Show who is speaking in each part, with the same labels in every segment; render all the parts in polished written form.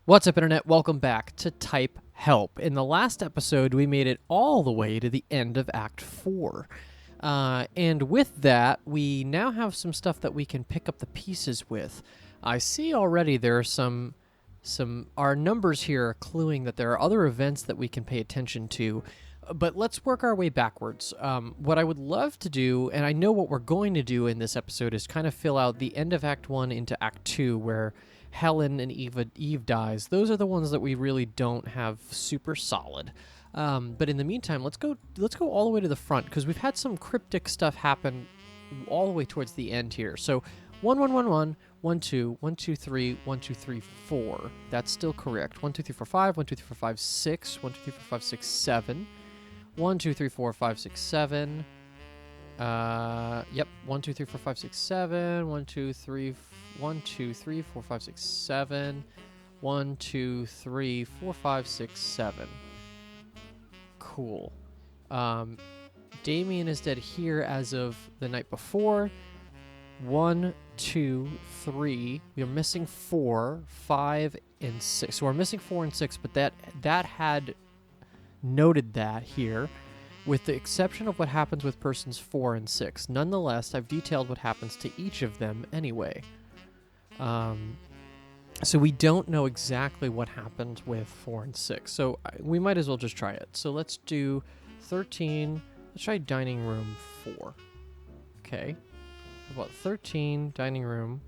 Speaker 1: What's up, Internet? Welcome back to Type Help. In the last episode, we made it all the way to the end of Act 4. And with that, we now have some stuff that we can pick up the pieces with. I see already there are our numbers here are cluing that there are other events that we can pay attention to. But let's work our way backwards. What I would love to do, and I know what we're going to do in this episode, is kind of fill out the end of Act 1 into Act 2, where Helen and Eve dies. Those are the ones that we really don't have super solid. But in the meantime, let's go all the way to the front, because we've had some cryptic stuff happen all the way towards the end here. So 1 1 1 1 1 2 1 2 3 1 2 3 4. That's still correct. 1 2 3 4 5 1 2 3 4 5 6 1 2 3 4 5 6 7 1 2 3 4 5 6 7. Yep. 1 2 3 4 5 6 7 1 2 3 1 2 3 4 5 6 7 1 2 3 4 5 6 7. Cool. Damien is dead here as of the night before. 1 2 3. We are missing 4 5 and 6. So we're missing 4 and 6, but that had noted that here, with the exception of what happens with persons 4 and 6. Nonetheless, I've detailed what happens to each of them anyway. So we don't know exactly what happened with 4 and 6. So we might as well just try it. So let's do 13. Let's try dining room 4. Okay. How about 13, dining room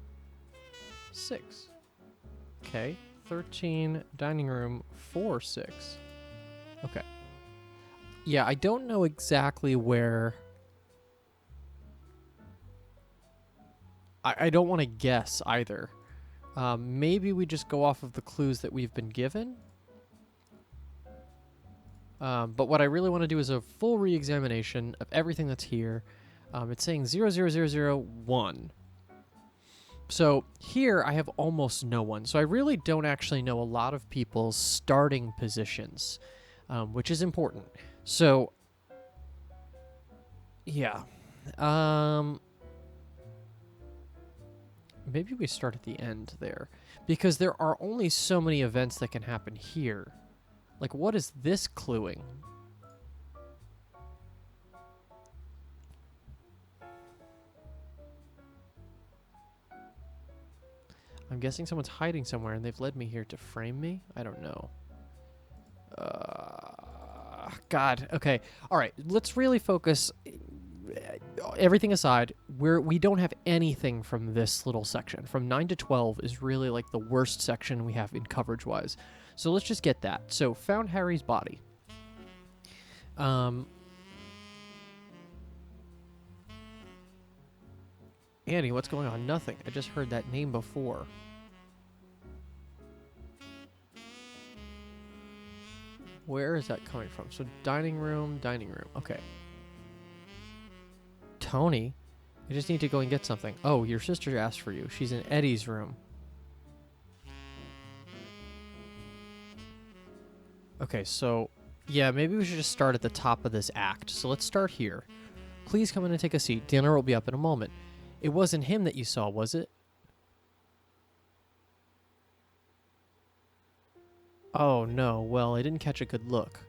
Speaker 1: 6? Okay. 13, dining room 4, 6. Okay. Yeah, I don't know exactly where... I don't want to guess either. Maybe we just go off of the clues that we've been given. But what I really want to do is a full re-examination of everything that's here. It's saying 00001. So here I have almost no one. So I really don't actually know a lot of people's starting positions, which is important. So, yeah. Maybe we start at the end there, because there are only so many events that can happen here. Like, what is this cluing? I'm guessing someone's hiding somewhere and they've led me here to frame me? I don't know. God. Okay. All right. Let's really focus. Everything aside, we don't have anything from this little section. From 9 to 12 is really like the worst section we have in coverage-wise. So let's just get that. So, found Harry's body. Annie, what's going on? Nothing. I just heard that name before. Where is that coming from? So, dining room. Okay. Tony? I just need to go and get something. Oh, your sister asked for you. She's in Eddie's room. Okay, so, yeah, maybe we should just start at the top of this act. So let's start here. Please come in and take a seat. Dinner will be up in a moment. It wasn't him that you saw, was it? Oh, no. Well, I didn't catch a good look.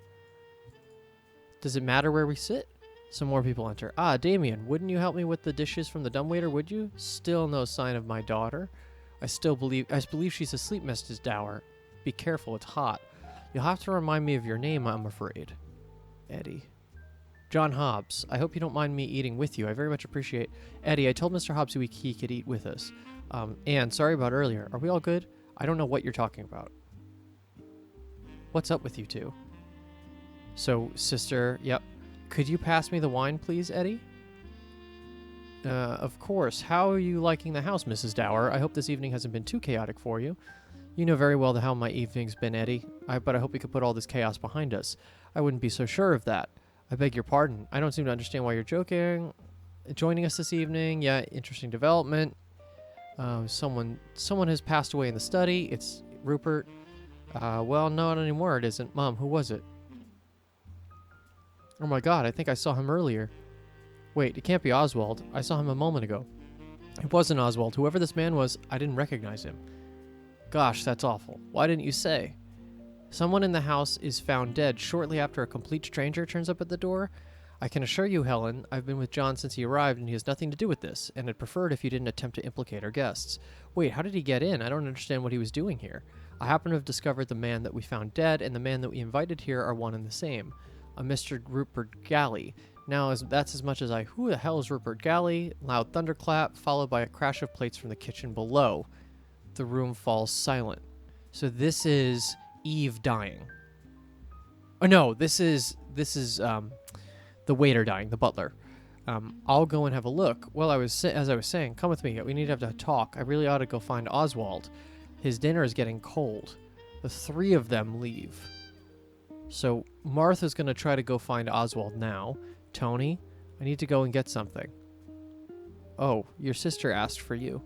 Speaker 1: Does it matter where we sit? Some more people enter. Ah, Damien, wouldn't you help me with the dishes from the dumbwaiter, would you? Still no sign of my daughter. I believe she's asleep, Mrs. Dower. Be careful, it's hot. You'll have to remind me of your name, I'm afraid. Eddie. John Hobbs, I hope you don't mind me eating with you. I very much appreciate... Eddie, I told Mr. Hobbs he could eat with us. Anne, sorry about earlier. Are we all good? I don't know what you're talking about. What's up with you two? So, sister, yep. Could you pass me the wine, please, Eddie? Of course. How are you liking the house, Mrs. Dower? I hope this evening hasn't been too chaotic for you. You know very well how my evening's been, Eddie. But I hope we could put all this chaos behind us. I wouldn't be so sure of that. I beg your pardon. I don't seem to understand why you're joining us this evening. Yeah, interesting development. Someone has passed away in the study. It's Rupert. Well, no, not anymore. It isn't. Mom, who was it? Oh my god, I think I saw him earlier. Wait, it can't be Oswald. I saw him a moment ago. It wasn't Oswald. Whoever this man was, I didn't recognize him. Gosh, that's awful. Why didn't you say? Someone in the house is found dead shortly after a complete stranger turns up at the door. I can assure you, Helen, I've been with John since he arrived and he has nothing to do with this, and I'd prefer it if you didn't attempt to implicate our guests. Wait, how did he get in? I don't understand what he was doing here. I happen to have discovered the man that we found dead and the man that we invited here are one and the same. A Mr. Rupert Galley. Now, that's as much as who the hell is Rupert Galley? Loud thunderclap, followed by a crash of plates from the kitchen below. The room falls silent. So this is Eve dying. Oh no, this is the waiter dying, the butler. I'll go and have a look. Well, as I was saying, come with me. We need to have a talk. I really ought to go find Oswald. His dinner is getting cold. The three of them leave. So Martha's going to try to go find Oswald now. Tony, I need to go and get something. Oh, your sister asked for you.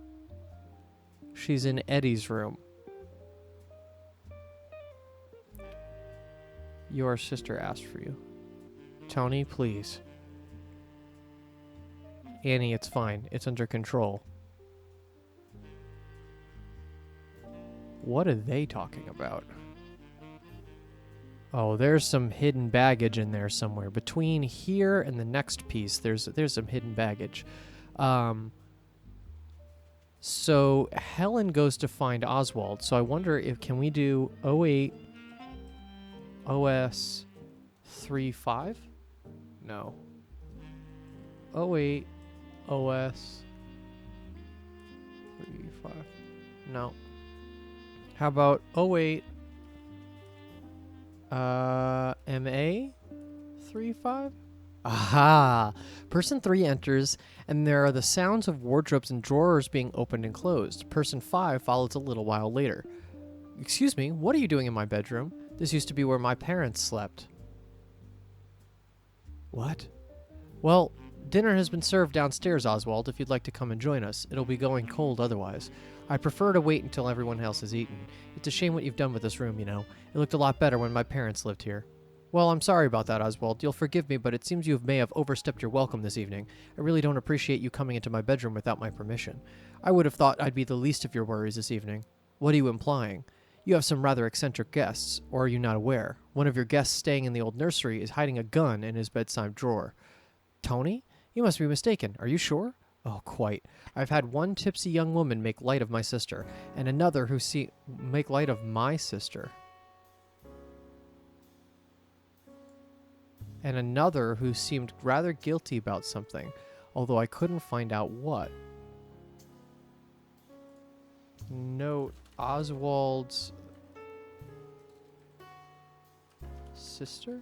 Speaker 1: She's in Eddie's room. Your sister asked for you. Tony, please. Annie, it's fine. It's under control. What are they talking about? Oh, there's some hidden baggage in there somewhere. Between here and the next piece, there's some hidden baggage. So Helen goes to find Oswald. So I wonder if can we do 08 OS 35? No. 08 OS 35. No. How about 08 MA 35? Aha! Person 3 enters, and there are the sounds of wardrobes and drawers being opened and closed. Person 5 follows a little while later. Excuse me, what are you doing in my bedroom? This used to be where my parents slept. What? Well, dinner has been served downstairs, Oswald, if you'd like to come and join us. It'll be going cold otherwise. I prefer to wait until everyone else has eaten. It's a shame what you've done with this room, you know. It looked a lot better when my parents lived here. Well, I'm sorry about that, Oswald. You'll forgive me, but it seems you may have overstepped your welcome this evening. I really don't appreciate you coming into my bedroom without my permission. I would have thought I'd be the least of your worries this evening. What are you implying? You have some rather eccentric guests, or are you not aware? One of your guests staying in the old nursery is hiding a gun in his bedside drawer. Tony? You must be mistaken. Are you sure? Oh, quite. I've had one tipsy young woman make light of my sister, and another who make light of my sister. And another who seemed rather guilty about something, although I couldn't find out what. Note, Oswald's sister?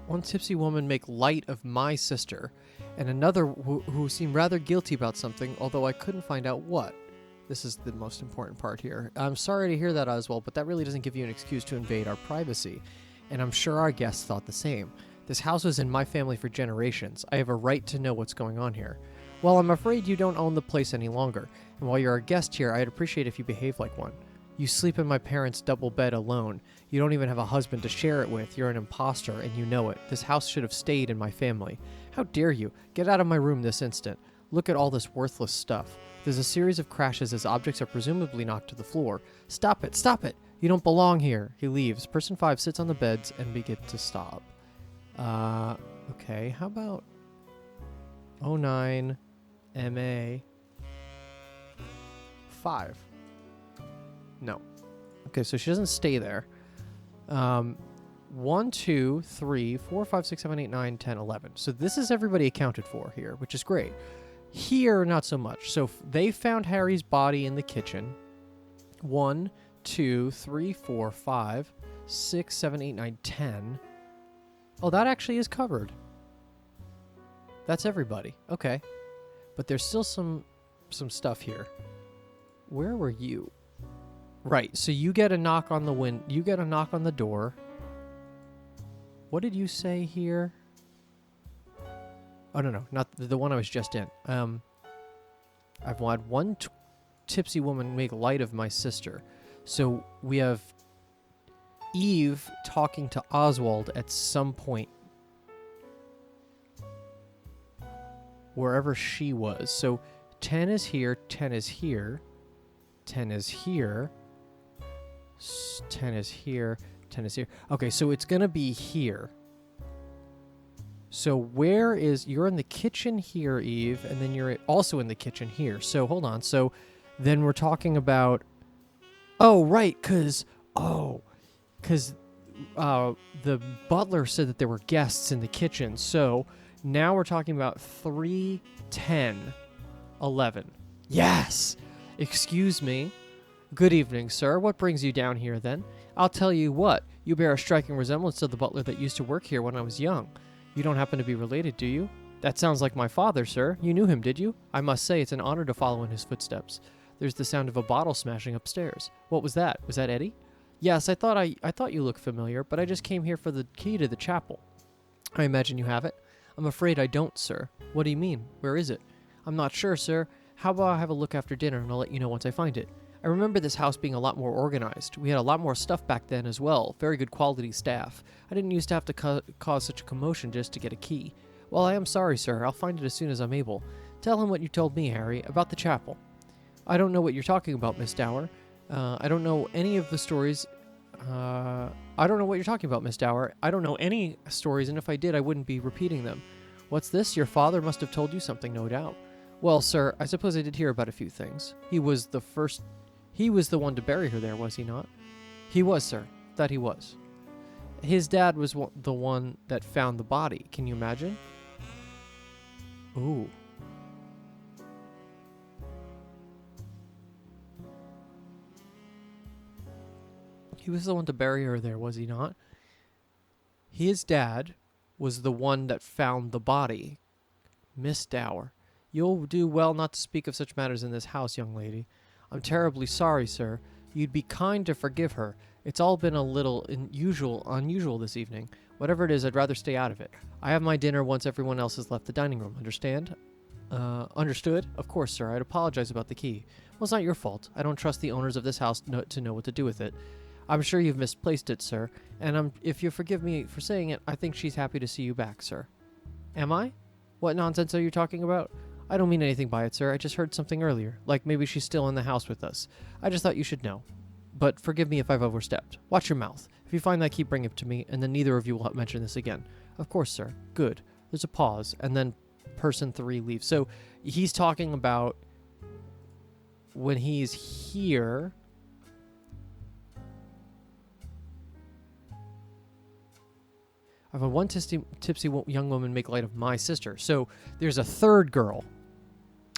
Speaker 1: One tipsy woman make light of my sister, and another who seemed rather guilty about something, although I couldn't find out what. This is the most important part here. I'm sorry to hear that, Oswald, but that really doesn't give you an excuse to invade our privacy, and I'm sure our guests thought the same. This house was in my family for generations. I have a right to know what's going on here. Well, I'm afraid you don't own the place any longer, and while you're a guest here, I'd appreciate if you behave like one. You sleep in my parents' double bed alone. You don't even have a husband to share it with. You're an imposter, and you know it. This house should have stayed in my family. How dare you? Get out of my room this instant. Look at all this worthless stuff. There's a series of crashes as objects are presumably knocked to the floor. Stop it! Stop it! You don't belong here. He leaves. Person 5 sits on the beds and begins to stop. Okay. How about 09 MA 5? No. Okay, so she doesn't stay there. 1, 2, 3, 4, 5, 6, 7, 8, 9, 10, 11. So this is everybody accounted for here, which is great. Here, not so much. So they found Harry's body in the kitchen. 1, 2, 3, 4, 5, 6, 7, 8, 9, 10. Oh, that actually is covered. That's everybody. Okay. But there's still some stuff here. Where were you? Right, so you get a knock on the you get a knock on the door. What did you say here? Oh, no, not the one I was just in. I've had one tipsy woman make light of my sister. So we have Eve talking to Oswald at some point, wherever she was. So 10 is here, 10 is here, 10 is here, 10 is here, 10 is here. Okay, so it's going to be here. So where is... You're in the kitchen here, Eve, and then you're also in the kitchen here. So hold on. So then we're talking about... Oh, right, because... Oh, because the butler said that there were guests in the kitchen. So now we're talking about 3, 10, 11. Yes! Excuse me. Good evening, sir. What brings you down here, then? I'll tell you what. You bear a striking resemblance to the butler that used to work here when I was young. You don't happen to be related, do you? That sounds like my father, sir. You knew him, did you? I must say it's an honor to follow in his footsteps. There's the sound of a bottle smashing upstairs. What was that? Was that Eddie? Yes, I thought you looked familiar, but I just came here for the key to the chapel. I imagine you have it. I'm afraid I don't, sir. What do you mean? Where is it? I'm not sure, sir. How about I have a look after dinner and I'll let you know once I find it. I remember this house being a lot more organized. We had a lot more stuff back then as well. Very good quality staff. I didn't used to have to cause such a commotion just to get a key. Well, I am sorry, sir. I'll find it as soon as I'm able. Tell him what you told me, Harry, about the chapel. I don't know what you're talking about, Miss Dower. I don't know any of the stories. I don't know what you're talking about, Miss Dower. I don't know any stories, and if I did, I wouldn't be repeating them. What's this? Your father must have told you something, no doubt. Well, sir, I suppose I did hear about a few things. He was the one to bury her there, was he not? He was, sir. That he was. His dad was the one that found the body. Can you imagine? Ooh. He was the one to bury her there, was he not? His dad was the one that found the body. Miss Dower, you'll do well not to speak of such matters in this house, young lady. I'm terribly sorry, sir. You'd be kind to forgive her. It's all been a little unusual this evening. Whatever it is, I'd rather stay out of it. I have my dinner once everyone else has left the dining room, understand? Understood? Of course, sir. I'd apologize about the key. Well, it's not your fault. I don't trust the owners of this house to know what to do with it. I'm sure you've misplaced it, sir, and if you forgive me for saying it, I think she's happy to see you back, sir. Am I? What nonsense are you talking about? I don't mean anything by it, sir. I just heard something earlier, like maybe she's still in the house with us. I just thought you should know. But forgive me if I've overstepped. Watch your mouth. If you find that key, bring it to me, and then neither of you will mention this again. Of course, sir. Good. There's a pause, and then person 3 leaves. So he's talking about when he's here... I've had one tipsy young woman make light of my sister. So there's a third girl.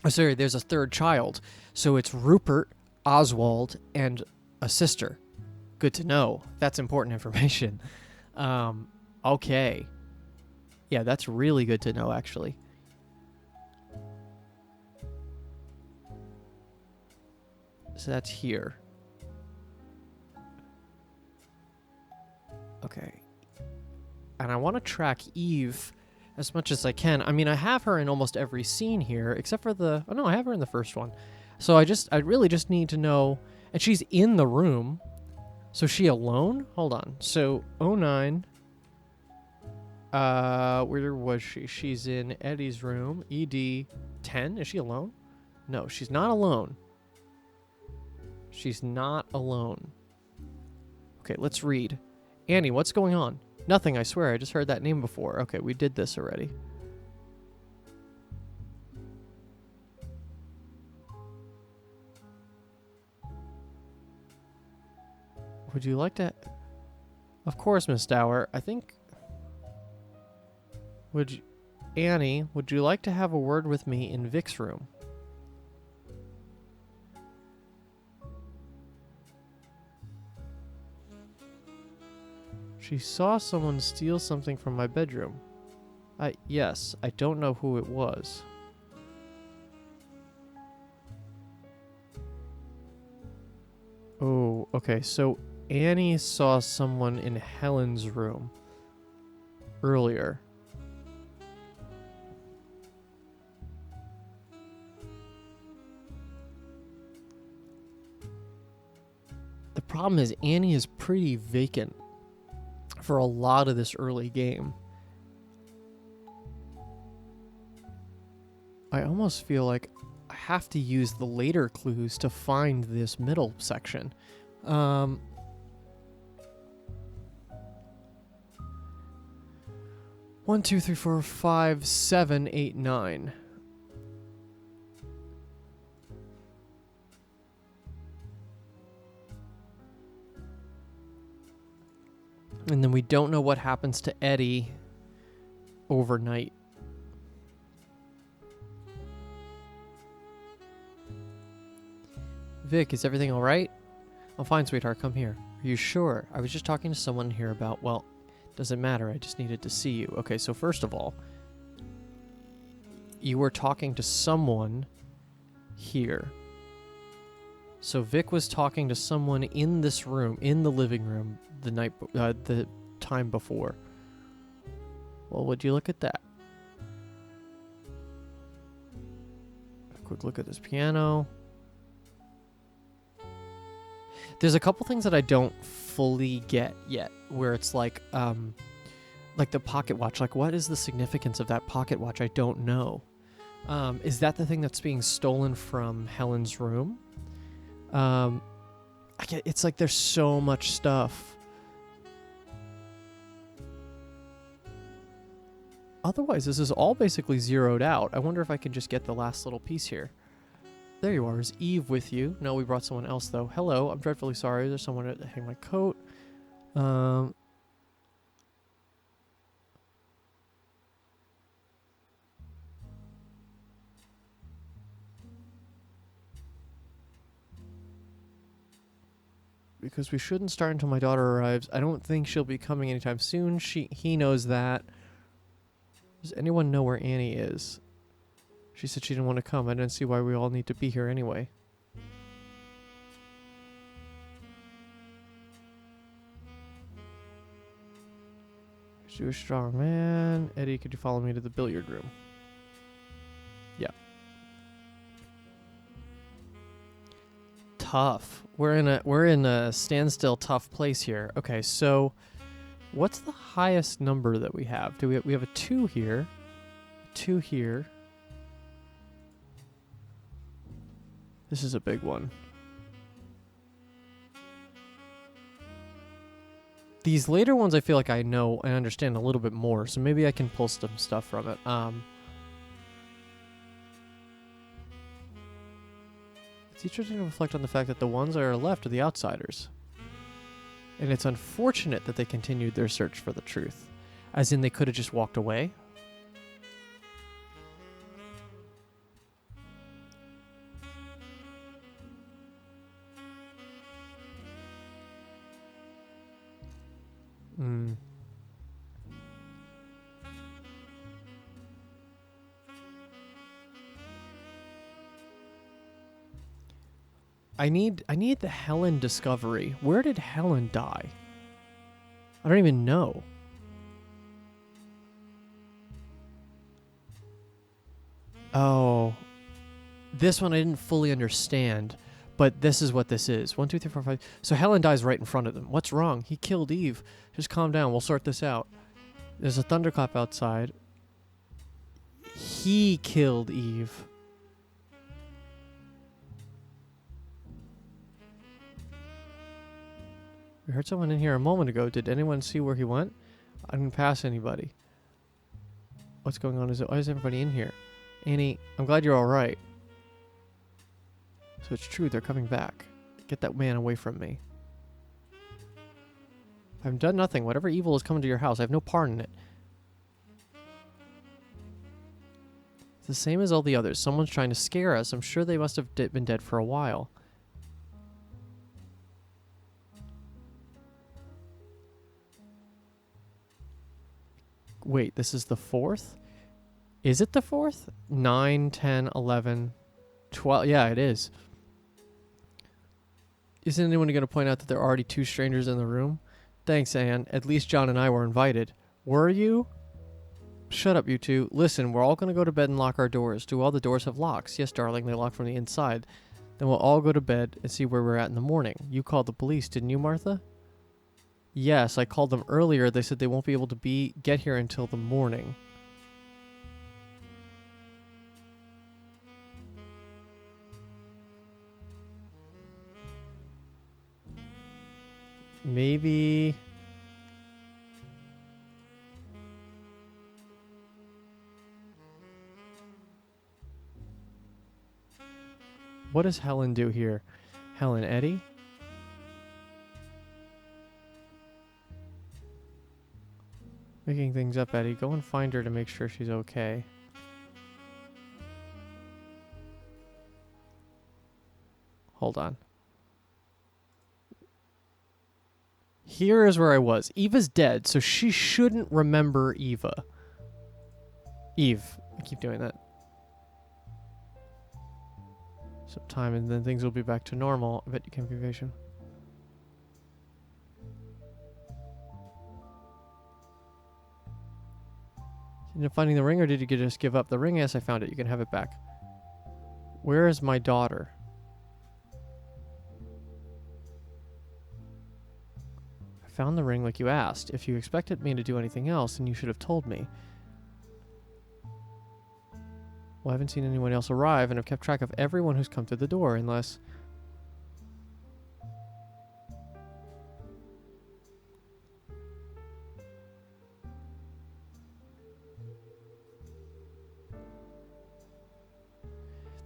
Speaker 1: Oh, sorry, there's a third child. So it's Rupert, Oswald, and a sister. Good to know. That's important information. Okay. Yeah, that's really good to know, actually. So that's here. Okay. And I want to track Eve as much as I can. I mean, I have her in almost every scene here, except for the... Oh, no, I have her in the first one. So I really just need to know... And she's in the room. So is she alone? Hold on. So, 09... where was she? She's in Eddie's room. ED 10. Is she alone? No, she's not alone. She's not alone. Okay, let's read. Annie, what's going on? Nothing, I swear. I just heard that name before. Okay, we did this already. Would you like to... Of course, Miss Dower. I think... Annie, would you like to have a word with me in Vic's room? She saw someone steal something from my bedroom. Yes, I don't know who it was. Oh, okay, so Annie saw someone in Helen's room earlier. The problem is Annie is pretty vacant for a lot of this early game. I almost feel like I have to use the later clues to find this middle section. 1, 2, 3, 4, 5, 7, 8, 9. And then we don't know what happens to Eddie overnight. Vic, is everything all right? I'm fine, sweetheart. Come here. Are you sure? I was just talking to someone here about, well, doesn't matter. I just needed to see you. Okay, so first of all, you were talking to someone here. So Vic was talking to someone in this room, in the living room, the time before. Well, would you look at that? A quick look at this piano. There's a couple things that I don't fully get yet, where it's like the pocket watch. Like, what is the significance of that pocket watch? I don't know. Is that the thing that's being stolen from Helen's room? It's like there's so much stuff. Otherwise, this is all basically zeroed out. I wonder if I can just get the last little piece here. There you are. Is Eve with you? No, we brought someone else, though. Hello, I'm dreadfully sorry. There's someone to hang my coat. Because we shouldn't start until my daughter arrives. I don't think she'll be coming anytime soon. He knows that. Does anyone know where Annie is? She said she didn't want to come. I didn't see why we all need to be here anyway. You're a strong man. Eddie, could you follow me to the billiard room? Yeah. Tough. We're in a standstill tough place here. Okay, so what's the highest number that we have? We have a 2 here. 2 here. This is a big one. These later ones I feel like I know and understand a little bit more, so maybe I can pull some stuff from it. It's interesting to reflect on the fact that the ones that are left are the outsiders. And it's unfortunate that they continued their search for the truth. As in, they could have just walked away. I need the Helen discovery. Where did Helen die? I don't even know. Oh. This one I didn't fully understand, but this is what this is. 1, 2, 3, 4, 5. So Helen dies right in front of them. What's wrong? He killed Eve. Just calm down. We'll sort this out. There's a thunderclap outside. He killed Eve. We heard someone in here a moment ago. Did anyone see where he went? I didn't pass anybody. What's going on? Why is everybody in here? Annie, I'm glad you're all right. So it's true, they're coming back. Get that man away from me. I've done nothing. Whatever evil is coming to your house, I have no part in it. It's the same as all the others. Someone's trying to scare us. I'm sure they must have been dead for a while. Wait, this is the 4th? Is it the 4th? 9, 10, 11, 12. Yeah, it is. Isn't anyone going to point out that there are already 2 strangers in the room? Thanks, Anne. At least John and I were invited. Were you? Shut up, you two. Listen, we're all going to go to bed and lock our doors. Do all the doors have locks? Yes, darling, they lock from the inside. Then we'll all go to bed and see where we're at in the morning. You called the police, didn't you, Martha? Yes, I called them earlier. They said they won't be able to get here until the morning. Maybe... What does Helen do here? Helen, Eddie? Making things up, Eddie. Go and find her to make sure she's okay. Hold on. Here is where I was. Eva's dead, so she shouldn't remember Eva. Eve. I keep doing that. Some time and then things will be back to normal. I bet you can be patient. Ended up finding the ring, or did you just give up? The ring, yes, I found it. You can have it back. Where is my daughter? I found the ring like you asked. If you expected me to do anything else, then you should have told me. Well, I haven't seen anyone else arrive, and I've kept track of everyone who's come through the door, unless...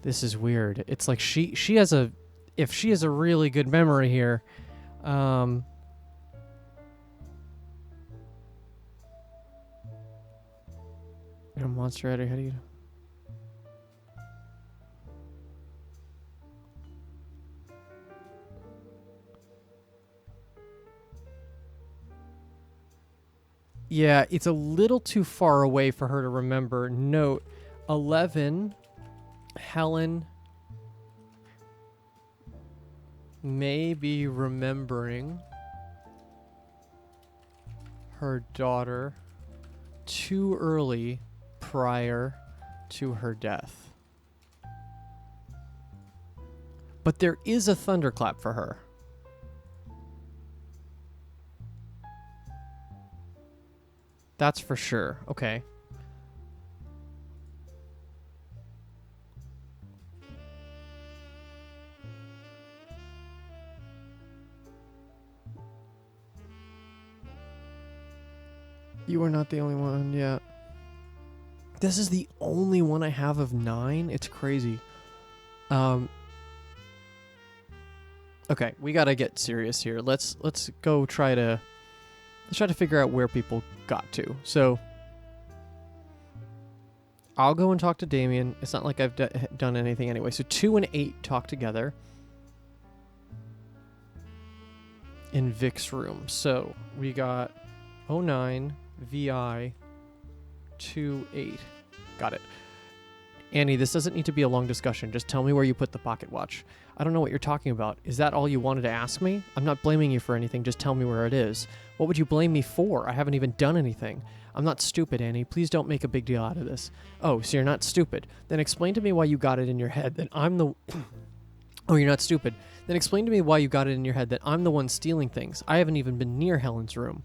Speaker 1: This is weird. It's like she has a... If she has a really good memory here... A monster out of how do you... Yeah, it's a little too far away for her to remember. Note 11, Helen may be remembering her daughter too early prior to her death. But there is a thunderclap for her. That's for sure. Okay. You are not the only one, yeah. This is the only one I have of 9. It's crazy. Okay, we gotta get serious here. Let's go try to figure out where people got to. So I'll go and talk to Damien. It's not like I've done anything anyway. So 2 and 8 talk together in Vic's room. So we got 09 VI 28. Got it. Annie, this doesn't need to be a long discussion. Just tell me where you put the pocket watch. I don't know what you're talking about. Is that all you wanted to ask me? I'm not blaming you for anything. Just tell me where it is. What would you blame me for? I haven't even done anything. I'm not stupid, Annie. Please don't make a big deal out of this. Oh, so you're not stupid. Then explain to me why you got it in your head that I'm the... Oh, you're not stupid. Then explain to me why you got it in your head that I'm the one stealing things. I haven't even been near Helen's room.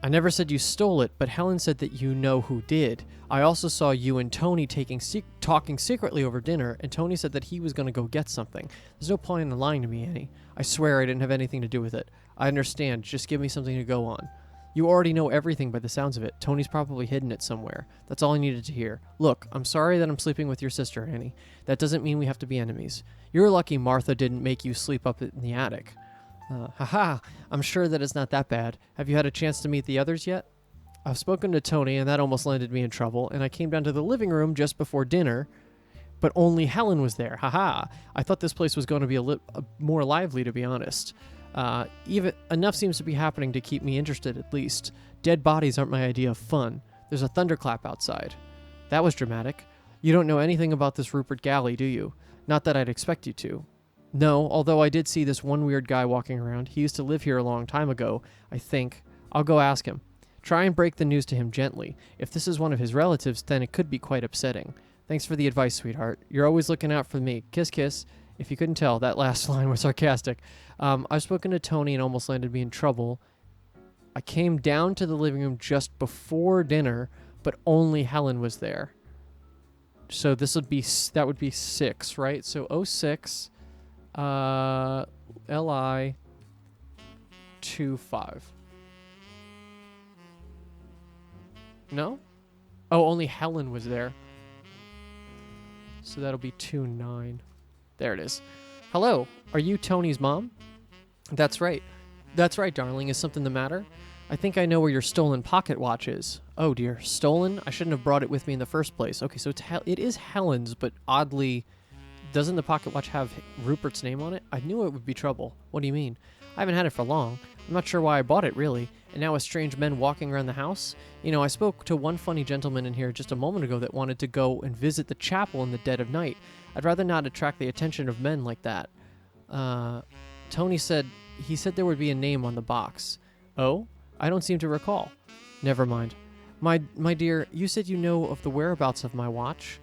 Speaker 1: I never said you stole it, but Helen said that you know who did. I also saw you and Tony talking secretly over dinner, and Tony said that he was going to go get something. There's no point in lying to me, Annie. I swear I didn't have anything to do with it. I understand. Just give me something to go on. You already know everything by the sounds of it. Tony's probably hidden it somewhere. That's all I needed to hear. Look, I'm sorry that I'm sleeping with your sister, Annie. That doesn't mean we have to be enemies. You're lucky Martha didn't make you sleep up in the attic. Haha, I'm sure that it's not that bad. Have you had a chance to meet the others yet? I've spoken to Tony, and that almost landed me in trouble, and I came down to the living room just before dinner, but only Helen was there. Haha, I thought this place was going to be more lively, to be honest. Even enough seems to be happening to keep me interested, at least. Dead bodies aren't my idea of fun. There's a thunderclap outside. That was dramatic. You don't know anything about this Rupert Galley, do you? Not that I'd expect you to. No, although I did see this one weird guy walking around. He used to live here a long time ago, I think. I'll go ask him. Try and break the news to him gently. If this is one of his relatives, then it could be quite upsetting. Thanks for the advice, sweetheart. You're always looking out for me. Kiss, kiss. If you couldn't tell, that last line was sarcastic. I've spoken to Tony and almost landed me in trouble. I came down to the living room just before dinner, but only Helen was there. So that would be 6, right? So 06, LI 25. No? Oh, only Helen was there. So that'll be 29. There it is. Hello, are you Tony's mom? That's right. That's right, darling. Is something the matter? I think I know where your stolen pocket watch is. Oh dear, stolen? I shouldn't have brought it with me in the first place. Okay, so it is Helen's, but oddly, doesn't the pocket watch have Rupert's name on it? I knew it would be trouble. What do you mean? I haven't had it for long. I'm not sure why I bought it, really. And now with strange men walking around the house? You know, I spoke to one funny gentleman in here just a moment ago that wanted to go and visit the chapel in the dead of night. I'd rather not attract the attention of men like that. Tony said there would be a name on the box. Oh? I don't seem to recall. Never mind. My dear, you said you know of the whereabouts of my watch.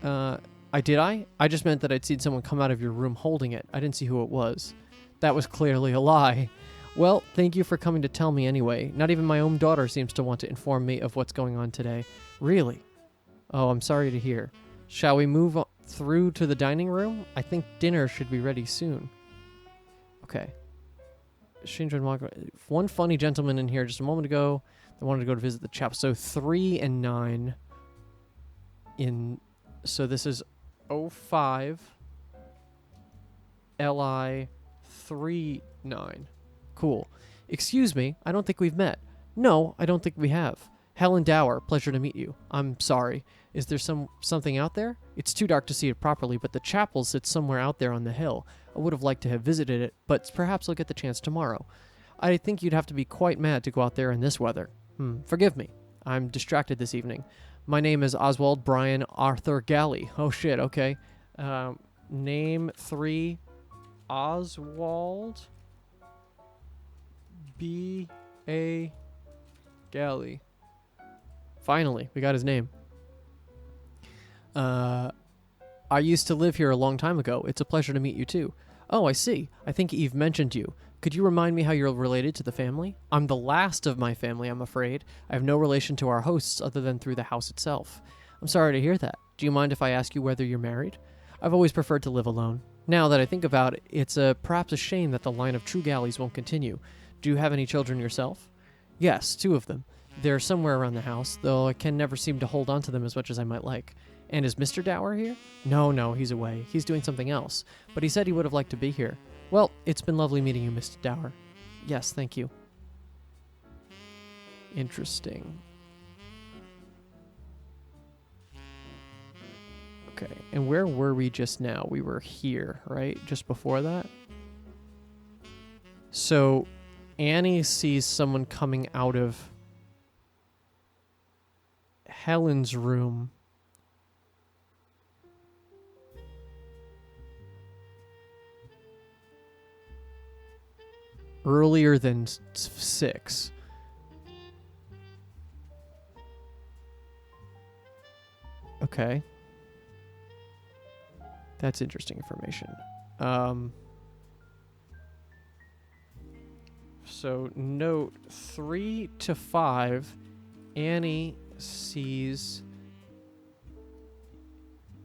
Speaker 1: I just meant that I'd seen someone come out of your room holding it. I didn't see who it was. That was clearly a lie. Well, thank you for coming to tell me anyway. Not even my own daughter seems to want to inform me of what's going on today. Really? Oh, I'm sorry to hear. Shall we move through to the dining room? I think dinner should be ready soon. Okay. One funny gentleman in here just a moment ago that wanted to go to visit the chapel. So 3 and 9 so this is 05 LI 39. Cool. Excuse me, I don't think we've met. No, I don't think we have. Helen Dower, pleasure to meet you. I'm sorry. Is there something out there? It's too dark to see it properly, but the chapel sits somewhere out there on the hill. I would have liked to have visited it, but perhaps I'll get the chance tomorrow. I think you'd have to be quite mad to go out there in this weather. Forgive me. I'm distracted this evening. My name is Oswald Brian Arthur Galley. Oh shit, okay. Name 3, Oswald B.A. Galley. Finally, we got his name. I used to live here a long time ago. It's a pleasure to meet you too. Oh, I see. I think Eve mentioned you. Could you remind me how you're related to the family? I'm the last of my family, I'm afraid. I have no relation to our hosts other than through the house itself. I'm sorry to hear that. Do you mind if I ask you whether you're married? I've always preferred to live alone. Now that I think about it, it's perhaps a shame that the line of true galleys won't continue. Do you have any children yourself? Yes, 2 of them. They're somewhere around the house, though I can never seem to hold on to them as much as I might like. And is Mr. Dower here? No, he's away. He's doing something else. But he said he would have liked to be here. Well, it's been lovely meeting you, Mr. Dower. Yes, thank you. Interesting. Okay, and where were we just now? We were here, right? Just before that? So, Annie sees someone coming out of Helen's room. Earlier than 6. Okay. That's interesting information. So note 3 to 5, Annie sees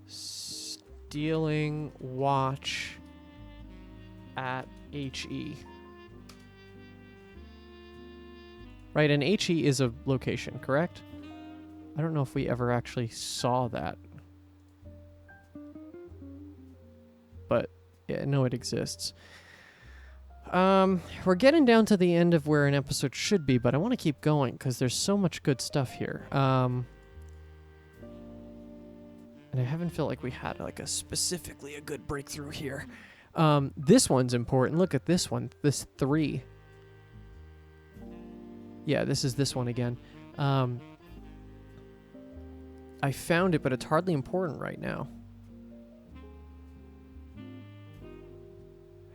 Speaker 1: stealing watch at HE. Right, and HE is a location, correct? I don't know if we ever actually saw that. But, yeah, I know it exists. We're getting down to the end of where an episode should be, but I want to keep going because there's so much good stuff here. And I haven't felt like we had like specifically a good breakthrough here. This one's important. Look at this one. This 3. Yeah, this is this one again. I found it, but it's hardly important right now.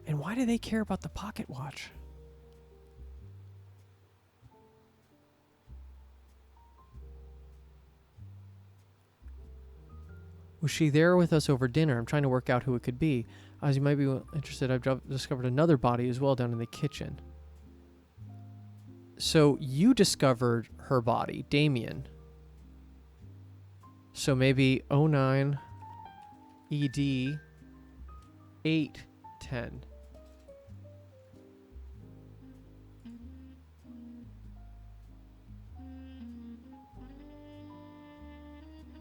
Speaker 1: And why do they care about the pocket watch? Was she there with us over dinner? I'm trying to work out who it could be. As you might be interested, I've discovered another body as well down in the kitchen. So you discovered her body, Damien. So maybe 09 ED 810.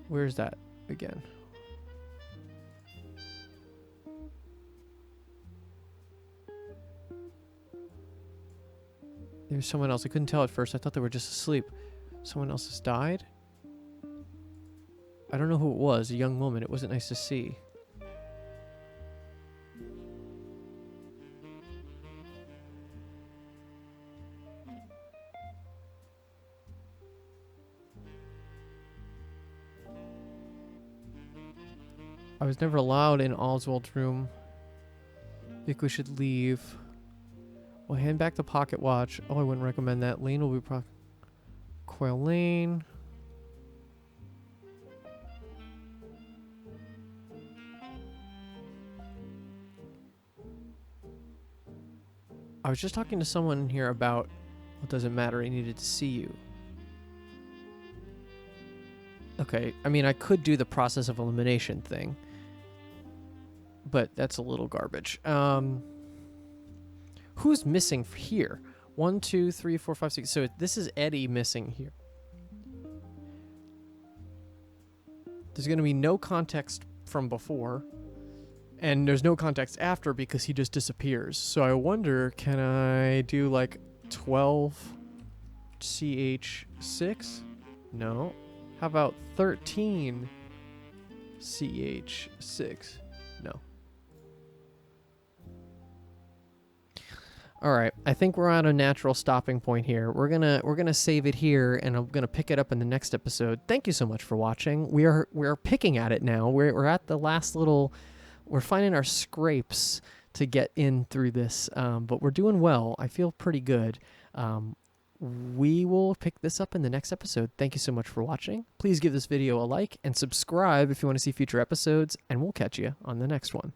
Speaker 1: Where's that again? There's someone else. I couldn't tell at first. I thought they were just asleep. Someone else has died? I don't know who it was. A young woman. It wasn't nice to see. I was never allowed in Oswald's room. Think we should leave. We'll hand back the pocket watch. Oh, I wouldn't recommend that. Lane will be Coil Lane. I was just talking to someone here about what doesn't matter. He needed to see you. Okay, I mean, I could do the process of elimination thing, but that's a little garbage. Who's missing here? 1, 2, 3, 4, 5, 6. So this is Eddie missing here. There's going to be no context from before, and there's no context after because he just disappears. So I wonder, can I do like 12 CH6? No. How about 13 CH6? No. All right, I think we're at a natural stopping point here. We're gonna save it here, and I'm gonna pick it up in the next episode. Thank you so much for watching. We're picking at it now. We're at the last little. We're finding our scrapes to get in through this, but we're doing well. I feel pretty good. We will pick this up in the next episode. Thank you so much for watching. Please give this video a like and subscribe if you want to see future episodes, and we'll catch you on the next one.